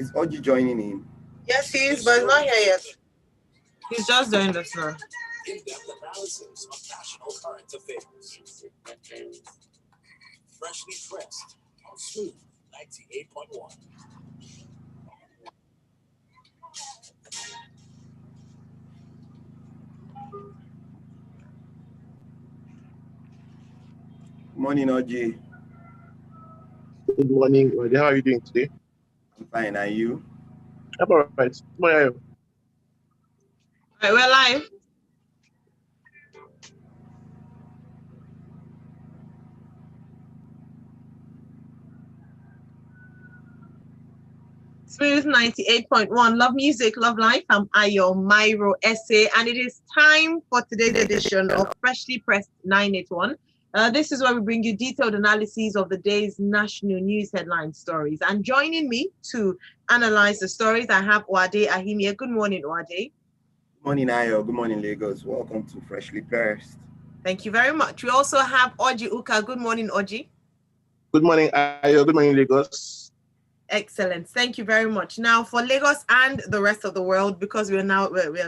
Is Orji joining in? Yes, he is, but he's not here yet. He's just doing this now. In-depth analysis of national current affairs. Freshly pressed on Smooth 98.1. Morning, Orji. Good morning. How are you doing today? I'm fine. Are you? I'm all right. Where are you? All right, we're live. Smooth 98.1. Love music, love life. I'm your Mairo-Ese, and it is time for today's edition of Freshly Pressed 981. This is where we bring you detailed analyses of the day's national news headline stories. And joining me to analyze the stories, I have Uade Ahimie. Good morning, Uade. Good morning, Ayo. Good morning, Lagos. Welcome to Freshly Pressed. Thank you very much. We also have Orji Uka. Good morning, Orji. Good morning, Ayo. Good morning, Lagos. Excellent. Thank you very much. Now for Lagos and the rest of the world, because we're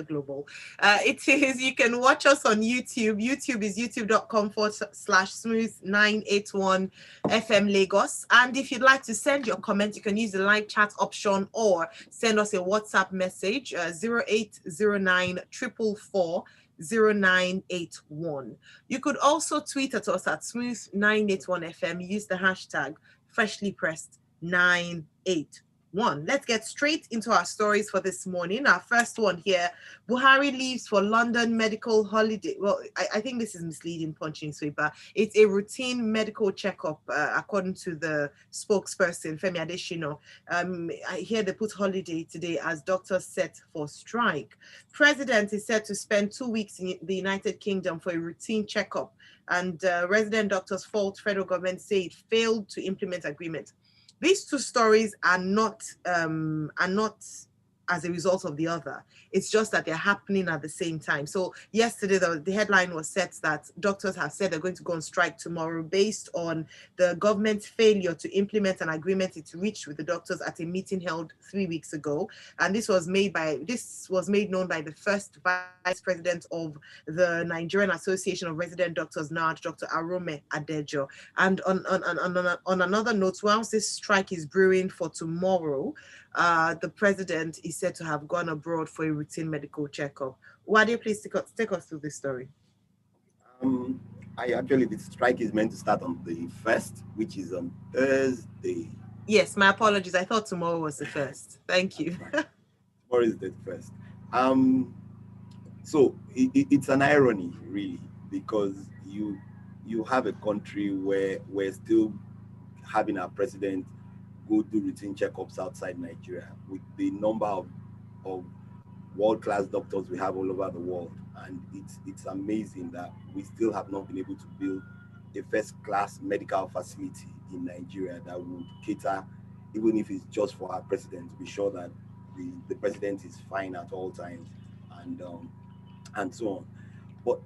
global. You can watch us on YouTube. YouTube is youtube.com/smooth981 FM Lagos. And if you'd like to send your comment, you can use the live chat option or send us a WhatsApp message, 0809 444 0981. You could also tweet at us at smooth981FM. Use the hashtag freshly pressed 981. Let's get straight into our stories for this morning. Our first one here: Buhari leaves for London medical holiday. Well, I think this is misleading, punching sweeper. It's a routine medical checkup, according to the spokesperson, Femi Adesina. I hear they put holiday today as doctors set for strike. President is set to spend 2 weeks in the United Kingdom for a routine checkup, and resident doctors fault federal government, say it failed to implement agreement. These two stories are not as a result of the other. It's just that they're happening at the same time. So yesterday, the headline was set that doctors have said they're going to go on strike tomorrow based on the government's failure to implement an agreement it reached with the doctors at a meeting held 3 weeks ago. And this was made known by the first vice president of the Nigerian Association of Resident Doctors, NARD, Dr. Arome Adejo. And on another note, whilst this strike is brewing for tomorrow, the president is said to have gone abroad for a routine medical checkup. Uade, please take us through this story. The strike is meant to start on the 1st, which is on Thursday. Yes, my apologies. I thought tomorrow was the 1st. Thank you. Tomorrow is the 1st. So it's an irony, really, because you have a country where we're still having our president go do routine checkups outside Nigeria with the number of world-class doctors we have all over the world. And it's amazing that we still have not been able to build a first-class medical facility in Nigeria that would cater, even if it's just for our president, to be sure that the president is fine at all times, and so on. But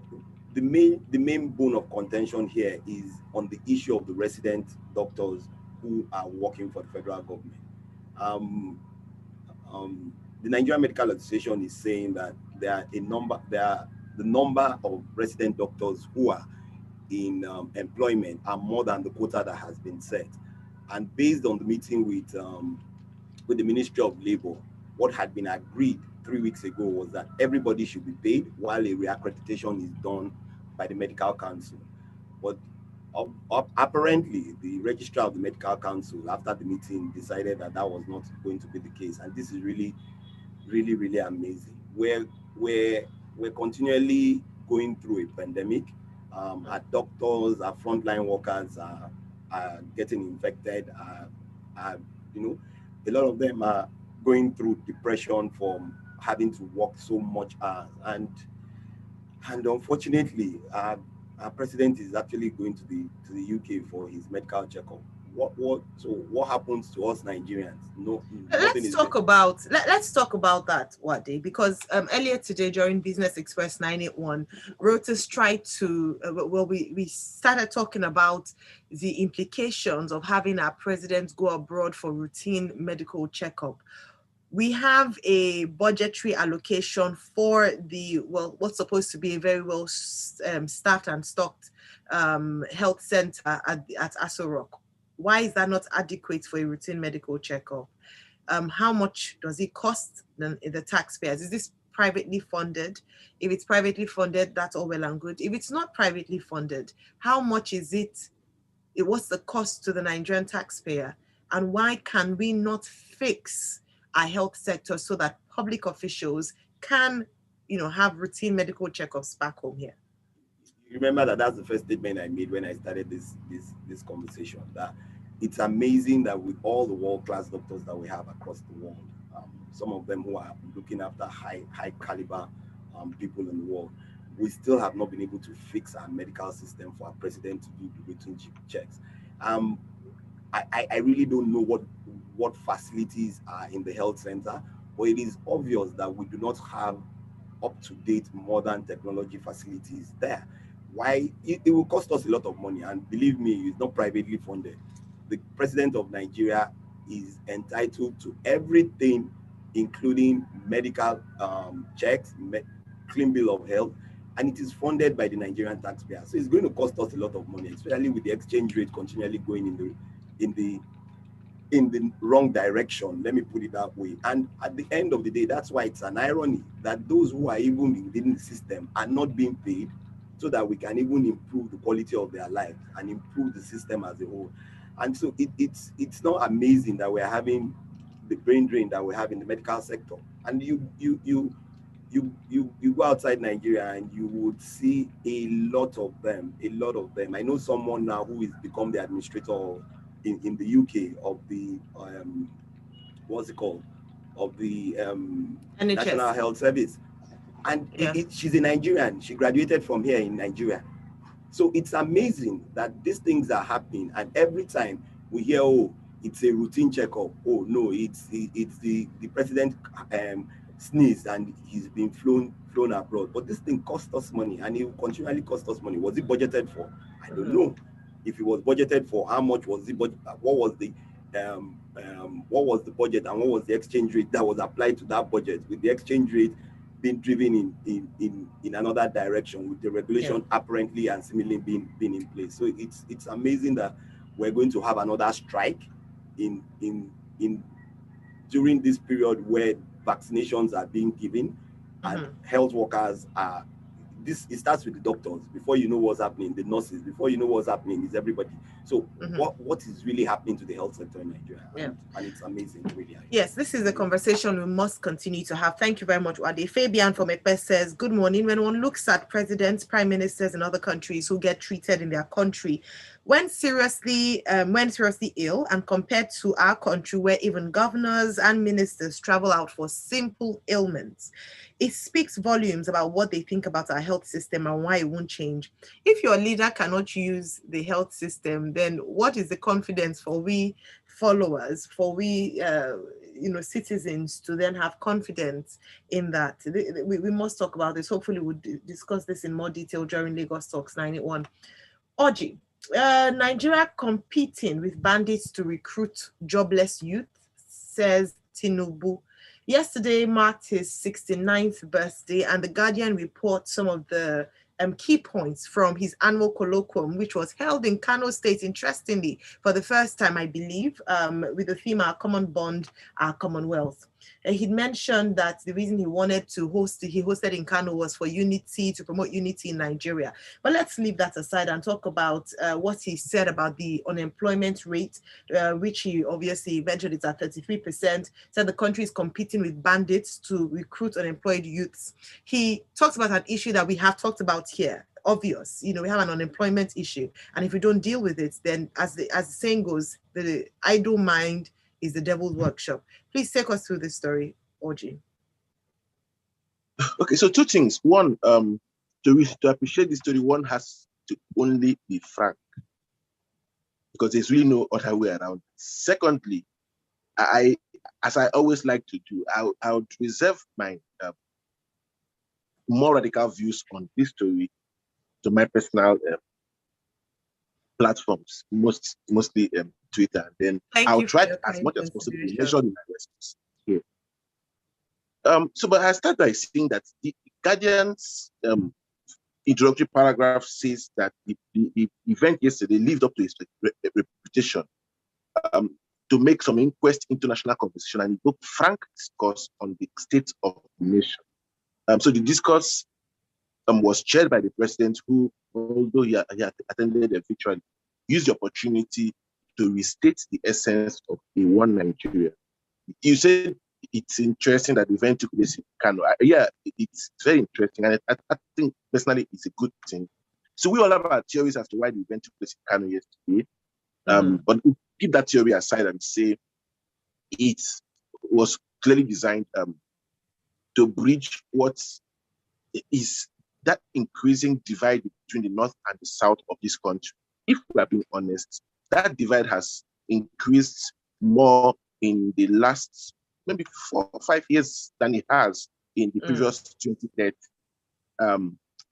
the main bone of contention here is on the issue of the resident doctors who are working for the federal government. The Nigerian Medical Association is saying that the number of resident doctors who are in employment are more than the quota that has been set. And based on the meeting with the Ministry of Labor, what had been agreed 3 weeks ago was that everybody should be paid while a reaccreditation is done by the Medical Council. But apparently, the registrar of the Medical Council, after the meeting, decided that was not going to be the case. And this is really, really, really amazing. We're continually going through a pandemic. Our doctors, our frontline workers are getting infected. A lot of them are going through depression from having to work so much hours. And unfortunately, our president is actually going to the UK for his medical checkup, what happens to us Nigerians? No, nothing Let's is talk about let's talk about that, Uade, because earlier today during Business Express 981, Reuters tried to we started talking about the implications of having our president go abroad for routine medical checkup. We have a budgetary allocation for the what's supposed to be a very well staffed and stocked health center at Aso Rock. Why is that not adequate for a routine medical checkup? How much does it cost the taxpayers? Is this privately funded? If it's privately funded, that's all well and good. If it's not privately funded, how much is it? What's the cost to the Nigerian taxpayer? And why can we not fix our health sector so that public officials can, have routine medical checkups back home here? You remember that's the first statement I made when I started this conversation, that it's amazing that with all the world-class doctors that we have across the world, some of them who are looking after high caliber people in the world, we still have not been able to fix our medical system for our president to do the routine checks. I really don't know what facilities are in the health center, but it is obvious that we do not have up-to-date modern technology facilities there. Why? It will cost us a lot of money, and believe me, it's not privately funded. The president of Nigeria is entitled to everything, including medical checks, clean bill of health, and it is funded by the Nigerian taxpayer. So it's going to cost us a lot of money, especially with the exchange rate continually going in the wrong direction. Let me put it that way. And at the end of the day, that's why it's an irony that those who are even within the system are not being paid, so that we can even improve the quality of their lives and improve the system as a whole. And so it's not amazing that we're having the brain drain that we have in the medical sector. And you go outside Nigeria and you would see a lot of them. I know someone now who is become the administrator in the UK of the what's it called, of the NHS. National Health Service, and she's a Nigerian. She graduated from here in Nigeria. So it's amazing that these things are happening, and every time we hear, oh, it's a routine checkup. Oh no, it's the president sneezed and he's been flown abroad. But this thing costs us money, and it will continually cost us money. Was it budgeted for? I don't know. If it was budgeted for, how much was the budget? What was the budget, and what was the exchange rate that was applied to that budget, with the exchange rate being driven in another direction, with the regulation apparently and seemingly being in place. So it's amazing that we're going to have another strike in during this period where vaccinations are being given, and health workers are. It starts with the doctors. Before you know what's happening, the nurses. Before you know what's happening, is everybody. So what is really happening to the health sector in Nigeria? And it's amazing, really. Yes, this is a conversation we must continue to have. Thank you very much, Uade. Fabian from Epe says, good morning. When one looks at presidents, prime ministers in other countries who get treated in their country when seriously ill, and compared to our country where even governors and ministers travel out for simple ailments, it speaks volumes about what they think about our health system and why it won't change. If your leader cannot use the health system, then what is the confidence for we followers, for we citizens to then have confidence in that? We must talk about this. Hopefully we'll discuss this in more detail during Lagos Talks 91. Orji, Nigeria competing with bandits to recruit jobless youth, says Tinubu. Yesterday marked his 69th birthday, and The Guardian reports some of the key points from his annual colloquium, which was held in Kano State, interestingly, for the first time, I believe, with the theme, Our Common Bond, Our Commonwealth. He mentioned that the reason he hosted in Kano was for unity, to promote unity in Nigeria. But let's leave that aside and talk about what he said about the unemployment rate, which he obviously mentioned it's at 33%, said the country is competing with bandits to recruit unemployed youths. He talks about an issue that we have talked about here. Obvious, we have an unemployment issue, and if we don't deal with it, then as the saying goes, the idle mind is the devil's workshop. Please take us through this story, Orji. Okay, so two things. One, to appreciate this story, one has to only be frank. because there's really no other way around. Secondly, as I always like to do, I would reserve my more radical views on this story to my personal platforms, mostly Twitter. And then Thank I'll you for try your as kind much as possible to consideration. measure in my response here. But I start by saying that the Guardian's introductory paragraph says that the event yesterday lived up to its reputation to make some inquest into national conversation and evoke frank discourse on the state of the nation. So the discourse was chaired by the president, who, although he attended virtually, used the opportunity to restate the essence of a one Nigeria. You said it's interesting that the event took place in Kano. Yeah, it's very interesting, and I think personally it's a good thing. So we all have our theories as to why the event took place in Kano yesterday. But we keep that theory aside and say it was clearly designed to bridge what is that increasing divide between the north and the south of this country. If we are being honest, that divide has increased more in the last maybe 4 or 5 years than it has in the previous 2030.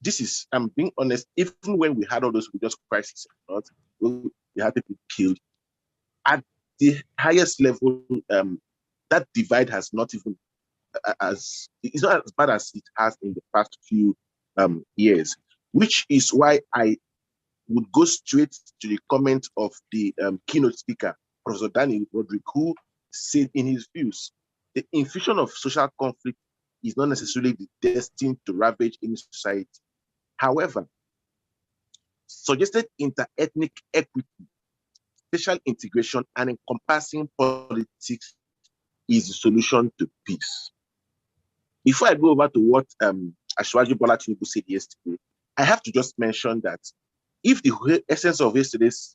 This is, I'm being honest, even when we had all those religious crises, we had people killed. At the highest level, that divide has not even it's not as bad as it has in the past few years, which is why I would go straight to the comment of the keynote speaker, Professor Danny Roderick, who said in his views, the infusion of social conflict is not necessarily destined to ravage any society. However, suggested inter-ethnic equity, social integration, and encompassing politics is the solution to peace. Before I go over to what Asiwaju Bola Tinubu said yesterday, I have to just mention that if the essence of yesterday's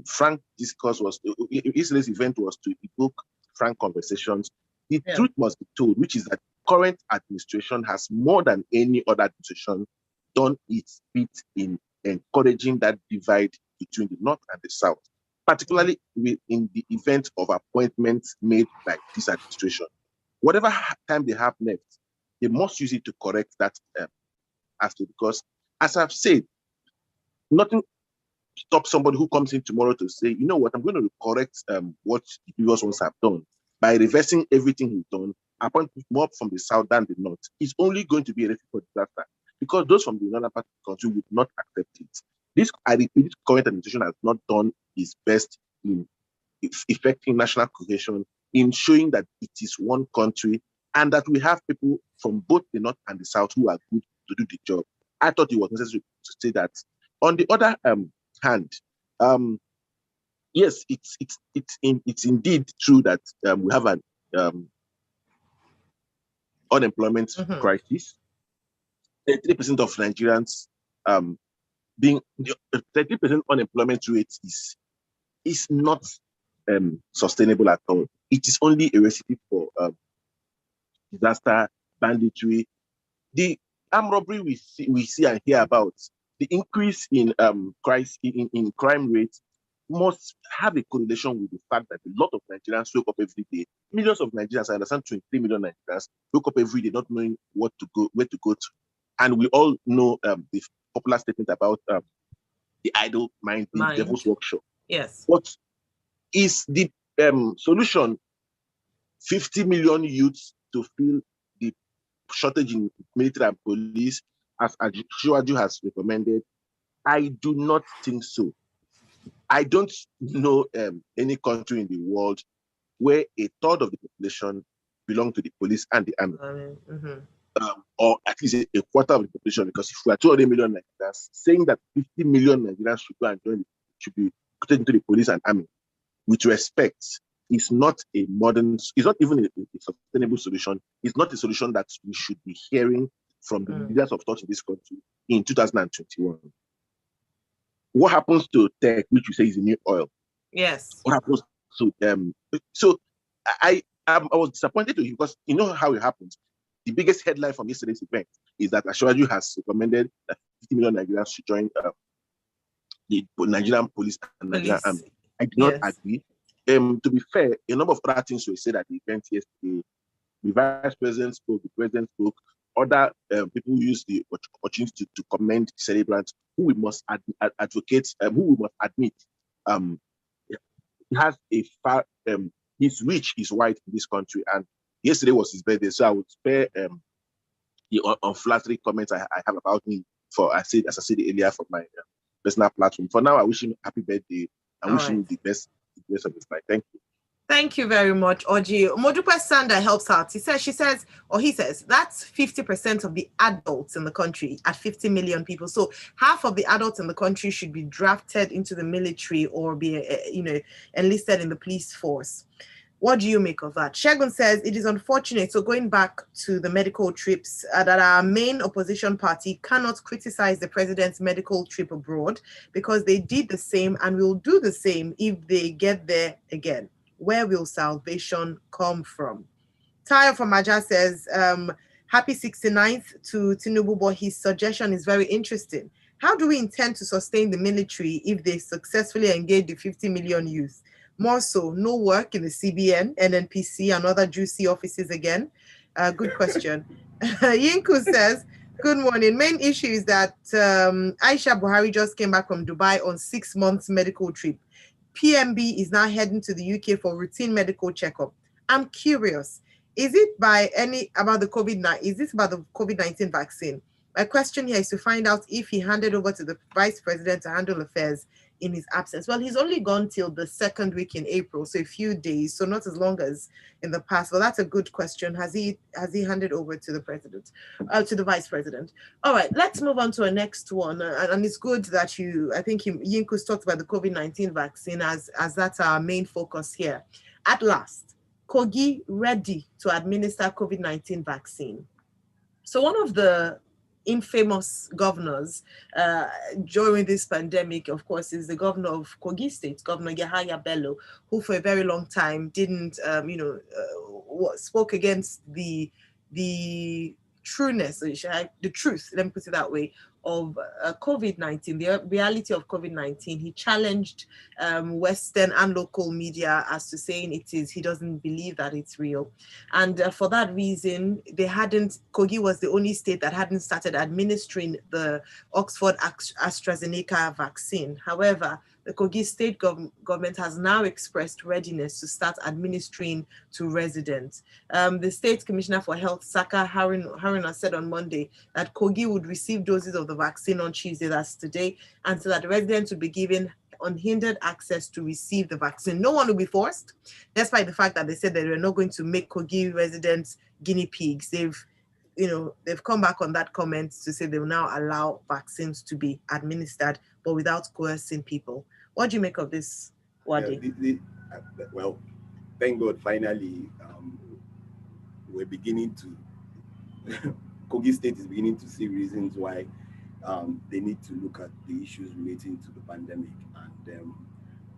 frank discourse was, yesterday's event was to evoke frank conversations, the truth must be told, which is that current administration has more than any other administration done its bit in encouraging that divide between the north and the south, particularly in the event of appointments made by this administration. Whatever time they have left, they must use it to correct that aspect, because, as I've said, nothing stops somebody who comes in tomorrow to say, you know what, I'm going to correct what the previous ones have done by reversing everything he's done, appoint more from the south than the north. It's only going to be a recipe for disaster, because those from the northern part of the country would not accept it. This, I repeat, this current administration has not done its best in effecting national cohesion, in showing that it is one country and that we have people from both the north and the south who are good to do the job. I thought it was necessary to say that. On the other hand, yes, it's indeed true that we have an unemployment crisis. 33% of Nigerians being 30% unemployment rate is not sustainable at all. It is only a recipe for disaster, banditry. The armed robbery we see and hear about, the increase in crime rates must have a correlation with the fact that a lot of Nigerians wake up every day. Millions of Nigerians, I understand 23 million Nigerians, wake up every day not knowing where to go to. And we all know the popular statement about the idle mind being the devil's workshop. Yes. What is the solution? 50 million youths to fill the shortage in military and police, as Asiwaju has recommended? I do not think so. I don't know any country in the world where a third of the population belong to the police and the army. Or at least a quarter of the population, because if we are 200 million Nigerians, saying that 50 million Nigerians should go and should be put into the police and army, with respect, is not a modern, it's not even a sustainable solution. It's not a solution that we should be hearing from the leaders of thought in this country in 2021. What happens to tech, which you say is the new oil? Yes. What happens to them? So I was disappointed to you, because you know how it happens. The biggest headline from yesterday's event is that Asiwaju has recommended that 50 million Nigerians should join the Nigerian police and Nigerian army. I do not Yes. agree. To be fair, a number of other things were said at the event yesterday. The vice president spoke, the president spoke, other people used the opportunity to commend celebrants who we must advocate, who we must admit has a far, his reach is wide in this country. And yesterday was his birthday, so I would spare the unflattering comments I have about him for, as I said earlier, for my personal platform. For now, I wish him happy birthday and wish him the best of his life. Thank you. Thank you very much, Orji. Modupe Sanda helps out. He says, that's 50% of the adults in the country at 50 million people. So half of the adults in the country should be drafted into the military or be, enlisted in the police force. What do you make of that? Shegun says, it is unfortunate. So going back to the medical trips, that our main opposition party cannot criticize the president's medical trip abroad because they did the same and will do the same if they get there again. Where will salvation come from? Tayo from Aja says, happy 69th to Tinubu, but his suggestion is very interesting. How do we intend to sustain the military if they successfully engage the 50 million youth? More so, no work in the CBN, NNPC, and other juicy offices again? Good question. Yinku says, good morning. Main issue is that Aisha Buhari just came back from Dubai on 6 months medical trip. PMB is now heading to the UK for routine medical checkup. I'm curious, is it about the COVID-19 vaccine? My question here is to find out if he handed over to the vice president to handle affairs in his absence. Well, he's only gone till the second week in April, so a few days, so not as long as in the past. Well, that's a good question. Has he handed over to the president, to the vice president? All right, let's move on to a next one. And it's good that I think Yinku's talked about the COVID-19 vaccine as that's our main focus here. At last, Kogi ready to administer COVID-19 vaccine. So one of the infamous governors during this pandemic, of course, is the governor of Kogi State, Governor Yahaya Bello, who for a very long time didn't, spoke against the trueness, the truth, let me put it that way, of COVID-19, the reality of COVID-19. He challenged Western and local media as to saying he doesn't believe that it's real. And for that reason, Kogi was the only state that hadn't started administering the Oxford AstraZeneca vaccine. However, the Kogi state government has now expressed readiness to start administering to residents. The State Commissioner for Health, Saka Haruna, said on Monday that Kogi would receive doses of the vaccine on Tuesday, that's today, and so that the residents would be given unhindered access to receive the vaccine. No one will be forced, despite the fact that they said that they're not going to make Kogi residents guinea pigs. They've come back on that comment to say they will now allow vaccines to be administered, but without coercing people. What do you make of this, Uade? Well, thank God, finally, we're beginning to, Kogi State is beginning to see reasons why they need to look at the issues relating to the pandemic, and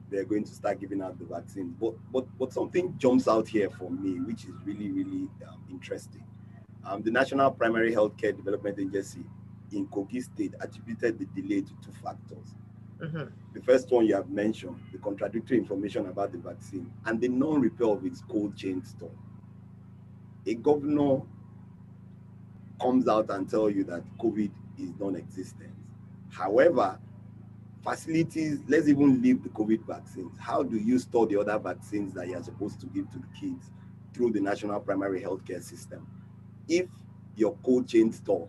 they're going to start giving out the vaccines. But something jumps out here for me, which is really, really interesting. The National Primary Healthcare Development Agency in Kogi State attributed the delay to two factors. Mm-hmm. The first one you have mentioned, the contradictory information about the vaccine and the non-repair of its cold chain store. A governor comes out and tells you that COVID is non-existent. However, facilities, let's even leave the COVID vaccines. How do you store the other vaccines that you're supposed to give to the kids through the National Primary Healthcare System if your cold chain store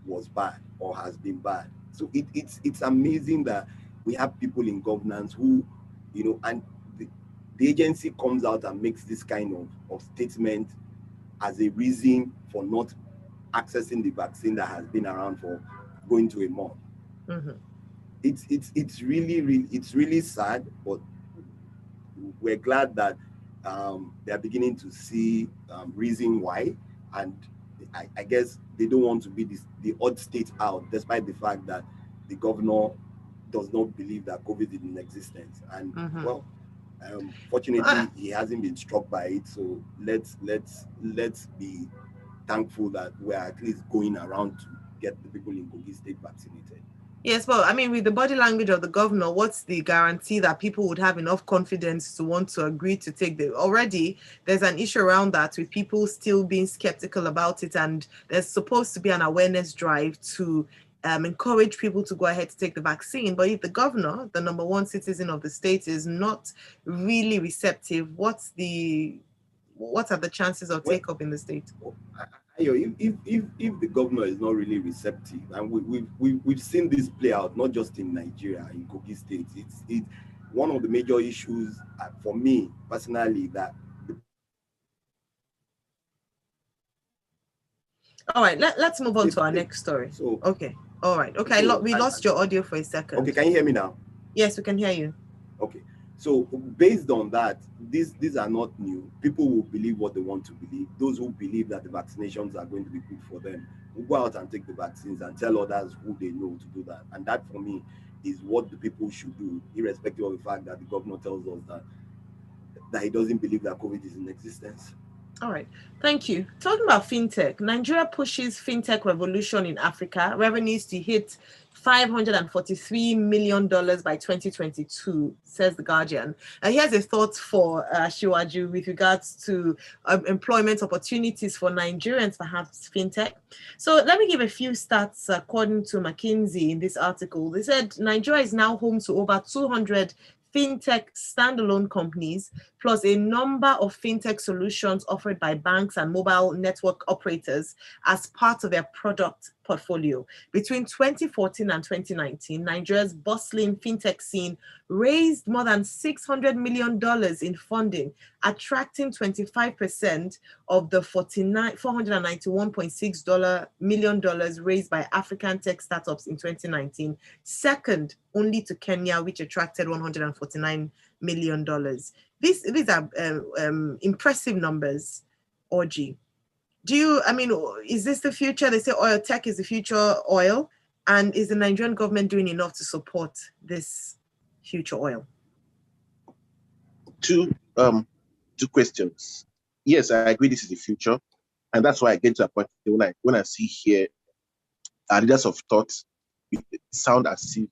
was bad or has been bad? So it's amazing that we have people in governance who, and the agency comes out and makes this kind of statement as a reason for not accessing the vaccine that has been around for going to a month. Mm-hmm. It's really sad, but we're glad that they're beginning to see reason why, and I guess they don't want to be the odd state out, despite the fact that the governor does not believe that COVID is in existence. And well, fortunately, he hasn't been struck by it. So let's be thankful that we're at least going around to get the people in Kogi State vaccinated. Yes, but I mean, with the body language of the governor, what's the guarantee that people would have enough confidence to want to agree to take the? Already, there's an issue around that with people still being skeptical about it, and there's supposed to be an awareness drive to encourage people to go ahead to take the vaccine. But if the governor, the number one citizen of the state, is not really receptive, what are the chances of take up in the state? If the governor is not really receptive, and we've seen this play out not just in Nigeria, in Kogi State, it's one of the major issues for me personally that. All right, let's move on to our next story. So okay, all right, okay. We lost your audio for a second. Okay, can you hear me now? Yes, we can hear you. Okay, so based on that, these are not new. People will believe what they want to believe. Those who believe that the vaccinations are going to be good for them will go out and take the vaccines and tell others who they know to do that. And that, for me, is what the people should do, irrespective of the fact that the governor tells us that he doesn't believe that COVID is in existence. All right, thank you. Talking about fintech, Nigeria pushes fintech revolution in Africa. Revenues to hit $543 million by 2022, says The Guardian. Here's a thought for Shiwaju with regards to employment opportunities for Nigerians, perhaps fintech. So let me give a few stats according to McKinsey in this article. They said Nigeria is now home to over 200 fintech standalone companies, plus a number of fintech solutions offered by banks and mobile network operators as part of their product portfolio. Between 2014 and 2019, Nigeria's bustling fintech scene raised more than $600 million in funding, attracting 25% of the $491.6 million raised by African tech startups in 2019, second only to Kenya, which attracted $149 million. These are impressive numbers, Orji. Is this the future? They say oil tech is the future oil. And is the Nigerian government doing enough to support this future oil? Two questions. Yes, I agree this is the future. And that's why I get to a point when I see here leaders of thought, it sound as if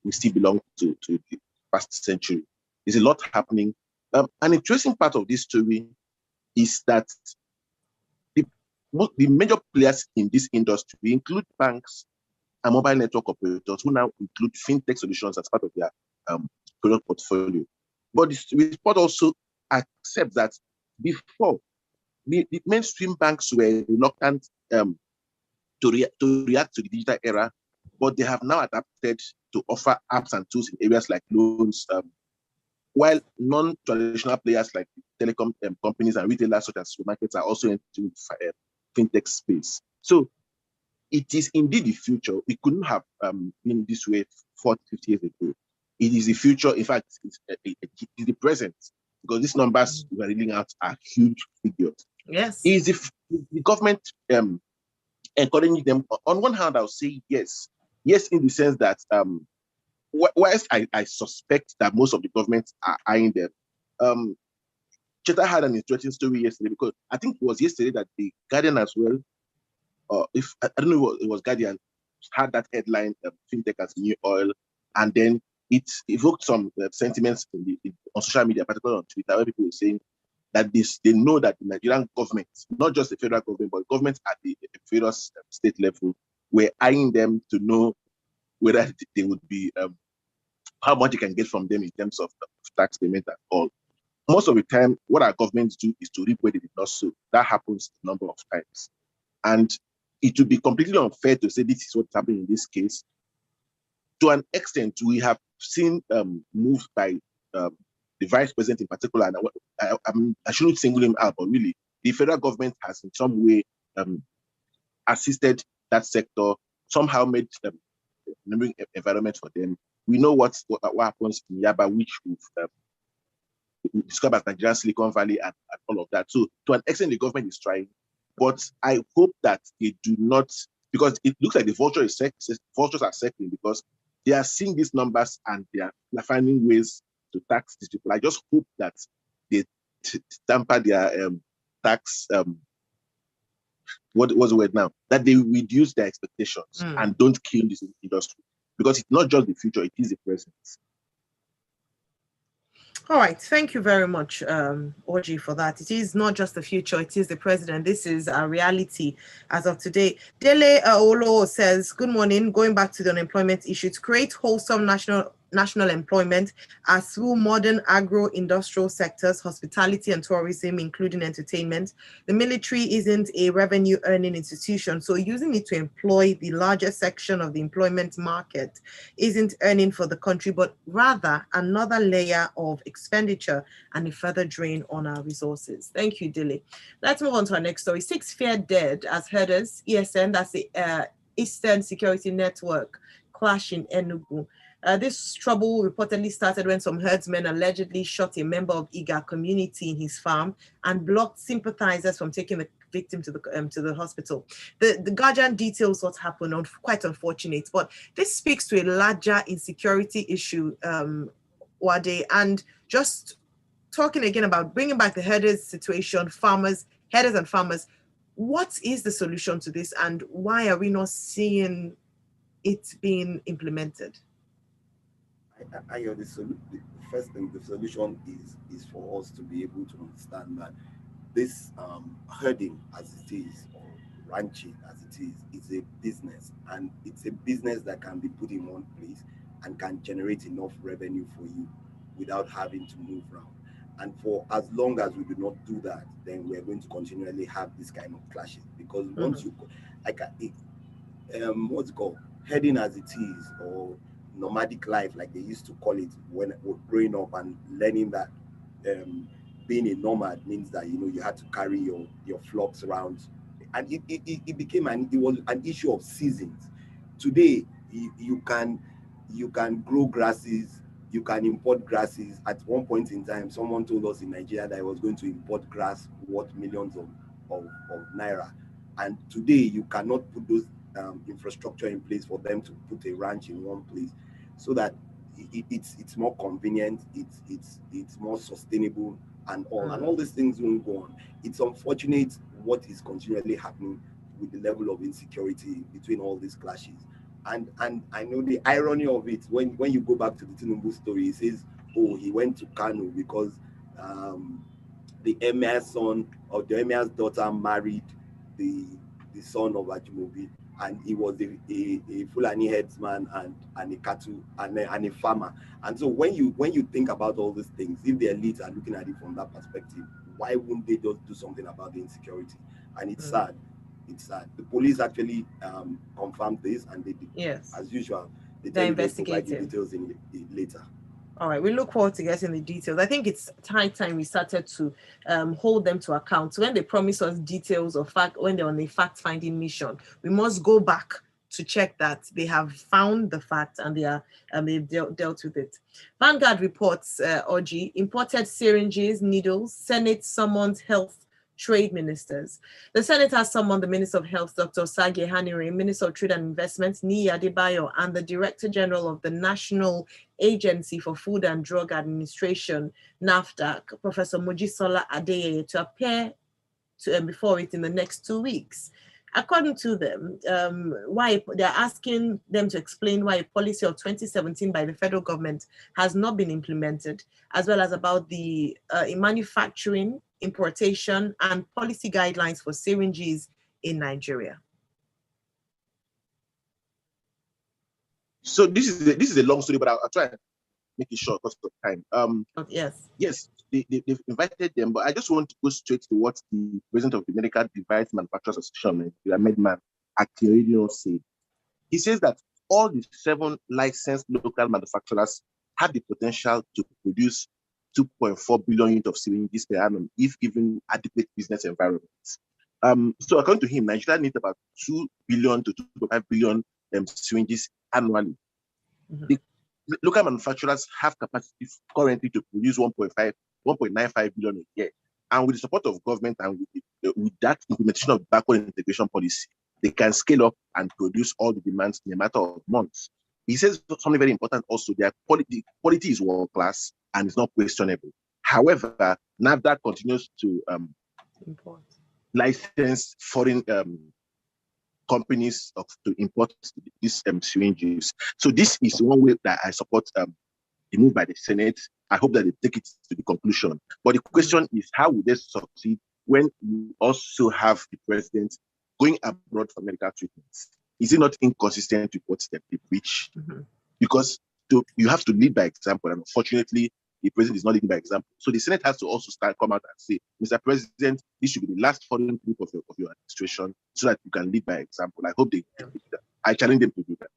we still belong to the past century. There's a lot happening. An interesting part of this story is that the major players in this industry include banks and mobile network operators who now include fintech solutions as part of their product portfolio. But the report also accepts that before, the mainstream banks were reluctant to react to the digital era, but they have now adapted to offer apps and tools in areas like loans, while non-traditional players like telecom companies and retailers such as supermarkets are also into fintech space. So it is indeed the future. It couldn't have been this way 40, 50 years ago. It is the future. In fact, it's the present, because these numbers we're reading out are huge figures. Yes. Is the government encouraging them? On one hand, I'll say yes. Yes, in the sense that whilst I suspect that most of the governments are eyeing them, Cheta had an interesting story yesterday, because I think it was yesterday that the Guardian as well, if I don't know what it was, Guardian had that headline, fintech as new oil, and then it evoked some sentiments on social media, particularly on Twitter, where people were saying that they know that the Nigerian government, not just the federal government, but governments at the various state level, were eyeing them to know whether they would be, how much you can get from them in terms of tax payment at all. Most of the time, what our governments do is to reap where they did not sow. That happens a number of times. And it would be completely unfair to say this is what's happening in this case. To an extent, we have seen moves by the vice president in particular, and I shouldn't single him out, but really, the federal government has in some way assisted that sector, somehow made enabling environment for them. We know what happens in Yaba, which we've described as Nigerian Silicon Valley and all of that. So to an extent, the government is trying, but I hope that they do not, because it looks like the vultures are circling, because they are seeing these numbers and they are finding ways to tax these people. I just hope that they tamper their tax, what was the word now? That they reduce their expectations and don't kill this industry. because it's not just the future, it is the present. All right, thank you very much, Orji, for that. It is not just the future, it is the president. This is a reality as of today. Dele Olo says, good morning, going back to the unemployment issue, to create wholesome national employment as through modern agro-industrial sectors, hospitality and tourism, including entertainment. The military isn't a revenue-earning institution, so using it to employ the larger section of the employment market isn't earning for the country, but rather another layer of expenditure and a further drain on our resources. Thank you, Dile. Let's move on to our next story. 6 feared dead as herders, ESN, that's the Eastern Security Network, clash in Enugu. This trouble reportedly started when some herdsmen allegedly shot a member of Iga community in his farm and blocked sympathizers from taking the victim to the hospital. The Guardian details what happened, quite unfortunate, but this speaks to a larger insecurity issue, Uade, and just talking again about bringing back the herders situation, herders and farmers. What is the solution to this, and why are we not seeing it being implemented? The first thing, the solution is for us to be able to understand that this herding as it is, or ranching as it is a business, and it's a business that can be put in one place and can generate enough revenue for you without having to move around. And for as long as we do not do that, then we're going to continually have this kind of clashes, because once you what's it called, herding as it is, or nomadic life, like they used to call it when we're growing up and learning that being a nomad means that you had to carry your flocks around, and it became it was an issue of seasons. Today you can grow grasses, you can import grasses. At one point in time, someone told us in Nigeria that I was going to import grass worth millions of naira, and today you cannot put those infrastructure in place for them to put a ranch in one place, so that it's more convenient, it's more sustainable, and all these things won't go on. It's unfortunate what is continually happening with the level of insecurity between all these clashes. And I know the irony of it, when you go back to the Tinubu story, he says, oh, he went to Kano because the emir's son or the emir's daughter married the son of Ajimobi, and he was a Fulani headsman and a cattle and a farmer. And so when you think about all these things, if the elites are looking at it from that perspective, why wouldn't they just do something about the insecurity? And it's sad. It's sad. The police actually confirmed this, and they did, yes, as usual, they're investigating. Details later. All right, we look forward to getting the details. I think it's high time we started to hold them to account. So when they promise us details of fact, when they're on a fact-finding mission, we must go back to check that they have found the fact and they've dealt with it. Vanguard reports, Orji, imported syringes, needles, Senate summons health trade ministers. The Senate has summoned the Minister of Health, Dr. Sage Hanire, Minister of Trade and Investments, Niyi Adebayo, and the Director General of the National Agency for Food and Drug Administration, NAFDAC, Professor Mojisola Adeyeye, to appear before it in the next 2 weeks. According to them, why they're asking them to explain why a policy of 2017 by the federal government has not been implemented, as well as about the manufacturing, importation, and policy guidelines for syringes in Nigeria. So this is a long story, but I'll try and make it short because of time. Yes, they've invited them, but I just want to go straight to what the president of the Medical Device Manufacturers Association, the Medman, Akinrino, said. He says that all the 7 licensed local manufacturers have the potential to produce 2.4 billion units of syringes per annum if given adequate business environments. So according to him, Nigeria needs about 2 billion to 2.5 billion syringes annually. Mm-hmm. The local manufacturers have capacity currently to produce 1.95 billion a year. And with the support of government and with that implementation of backward integration policy, they can scale up and produce all the demands in a matter of months. He says something very important also, their quality is world class and it's not questionable. However, NAFDAC continues to license foreign companies to import these syringes. So this is one way that I support the move by the Senate. I hope that they take it to the conclusion. But the question is, how will they succeed when you also have the president going abroad for medical treatments? Is it not inconsistent with what they preach? Because you have to lead by example, and unfortunately, the president is not leading by example. So the Senate has to also come out and say, Mr. President, this should be the last foreign trip of your administration, so that you can lead by example. I hope they do that. I challenge them to do that.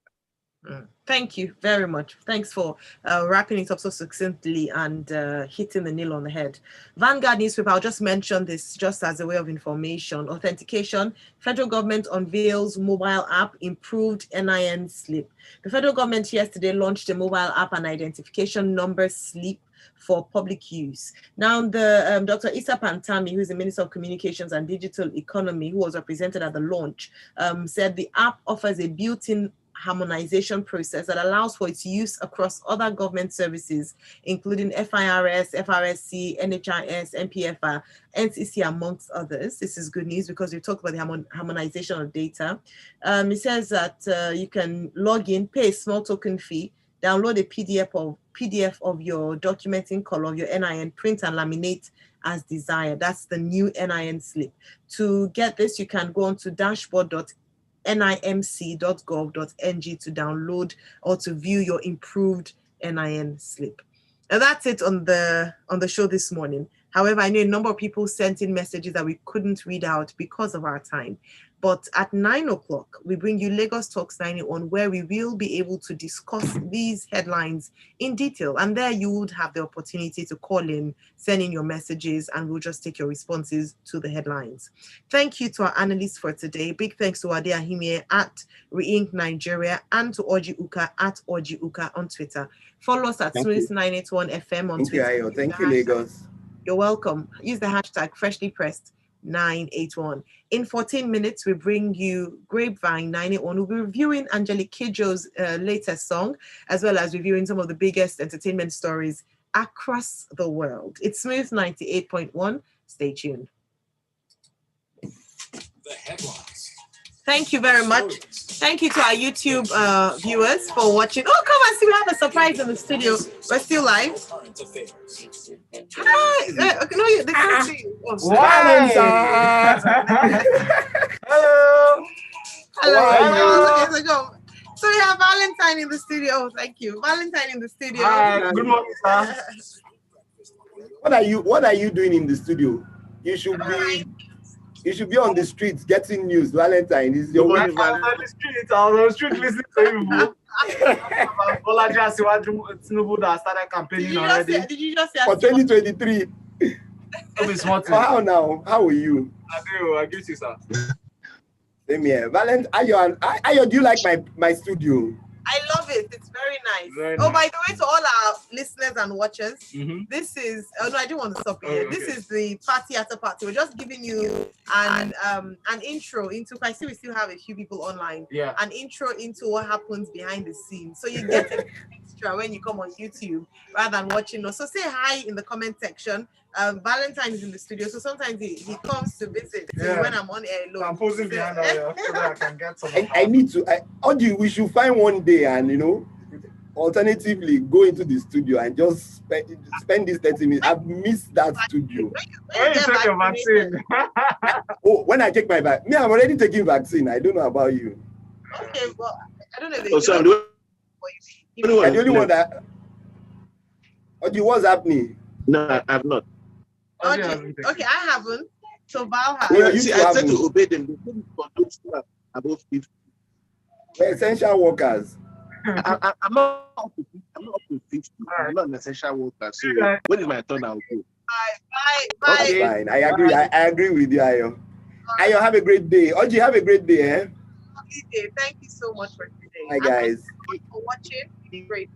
Thank you very much. Thanks for wrapping it up so succinctly and hitting the nail on the head. Vanguard newspaper, I'll just mention this just as a way of information. Authentication, federal government unveils mobile app, improved NIN slip. The federal government yesterday launched a mobile app and identification number slip for public use. Now, the Dr. Issa Pantami, who is the Minister of Communications and Digital Economy, who was represented at the launch, said the app offers a built-in harmonization process that allows for its use across other government services, including FIRS, FRSC, NHIS, MPFR, NCC, amongst others. This is good news because we talked about the harmonization of data. It says that you can log in, pay a small token fee, download a PDF of your document in color of your NIN, print and laminate as desired. That's the new NIN slip. To get this, you can go on to dashboard.nimc.gov.ng to download or to view your improved NIN slip. And that's it on the show this morning. However, I know a number of people sent in messages that we couldn't read out because of our time. But at 9 o'clock, we bring you Lagos Talks 91, where we will be able to discuss these headlines in detail. And there you would have the opportunity to call in, send in your messages, and we'll just take your responses to the headlines. Thank you to our analysts for today. Big thanks to Uade Ahimie at Reinc Nigeria and to Orji Uka at Orji Uka on Twitter. Follow us at Smooth 981 FM on Twitter. Thank you, Thank you, Lagos. You're welcome. Use the hashtag freshlypressed981. In 14 minutes, we bring you Grapevine 981. We'll be reviewing Angelique Kidjo's latest song, as well as reviewing some of the biggest entertainment stories across the world. It's Smooth 98.1. Stay tuned. The headlines. Thank you very much. Thank you to our YouTube viewers for watching. Oh, come and see, we have a surprise in the studio. We're still live. Hi. No, they can't see you. Oh, Hello. Hello. Okay, so we have Valentine in the studio. Oh, thank you. Valentine in the studio. Hi. Good morning, sir. What are you doing in the studio? You should be on the streets getting news. Valentine is your I was on the street listening to you. Olaji Asiwaju that started campaigning already. Did you just say for 2023? How now? How are you? I give you, sir. Same here. Valentine, Ayo, do you like my studio? I love it. It's very nice. Very nice. By the way, to all our listeners and watchers, this is. Oh no, I didn't want to stop here. Okay. This is the party after party. We're just giving you an intro into. I see we still have a few people online. Yeah. An intro into what happens behind the scenes, so you get it extra when you come on YouTube rather than watching us. So say hi in the comment section. Valentine is in the studio, so sometimes he comes to visit when I'm on air alone. I'm posing behind her so that I can get some. I need to. Orji, we should find one day and alternatively go into the studio and just spend this 30 minutes. I've missed that studio. When you take your vaccine. Oh, when I take my vaccine. Me, I'm already taking vaccine. I don't know about you. Okay, well, I don't know. I'm the only one that. Orji, what's happening? No, I have not. Okay, I haven't. So Val has. Well, see, I said to obey them. For those who are above 50. We're essential workers. I'm not up to 50. I'm not an essential worker. So when is my turn? I'll go. Bye. Okay. Fine. I agree. I agree with you, Ayo. Ayo, have a great day. Orji, have a great day. Lovely day. Thank you so much for today. Hi, guys. Thank you for watching. Great.